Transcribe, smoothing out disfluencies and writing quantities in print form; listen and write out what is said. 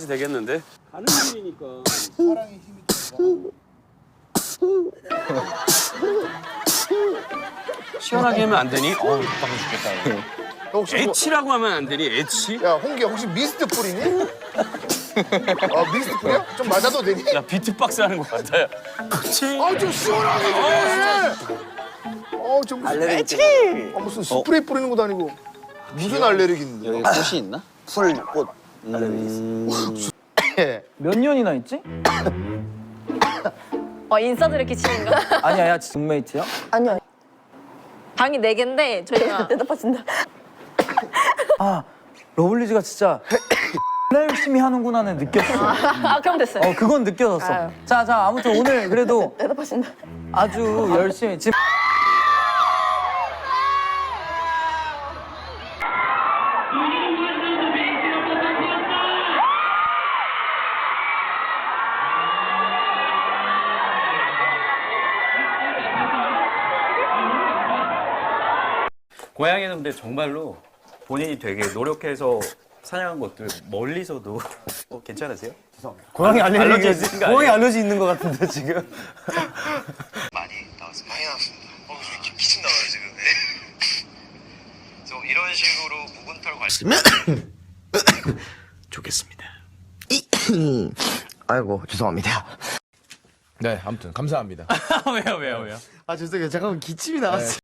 되겠는데? 가는 길이니까. 사랑의 힘이 좀 시원하게 하면 안 되니? 어우, 답답해 죽겠다. 이거. 혹시 뭐, 애치라고 하면 안 되니? 애치? 야 홍기 혹시 미스트 뿌리니? 미스트 뿌려? 좀 맞아도 되니? 야, 비트박스 하는 것 같아요. 그치? 좀 시원하게 좀 해. 좀 무슨 알레르기 무슨 스프레이 뿌리는 것도 아니고 무슨 알레르기인데? 여기 꽃이 있나? 풀꽃 알레르기 있어. 몇 년이나 있지? 인싸 드래키 치는 거? 아니야, 야, 룸메이트야? 아니요. 방이 4개인데 저희가 대답하신다. 아, 러블리즈가 진짜 나 열심히 하는구나는 느꼈어. 그럼 됐어요. 그건 느껴졌어. 아유. 자, 아무튼 오늘 그래도 대답하신다. 아주 열심히 지금 고양이는 근데 정말로 본인이 되게 노력해서 사냥한 것들 멀리서도 괜찮으세요? 고양이 알러지 있는 거 아니에요? 고양이 알러지 있는 것 같은데 지금. 많이 나왔습니다. 많이 나왔습니다. 기침 나와요 지금. 그래서 이런 식으로 묵은 털 관리 좋겠습니다. 아이고 죄송합니다. 네, 아무튼 감사합니다. 왜요? 아 죄송해요. 잠깐만 기침이 나왔어요.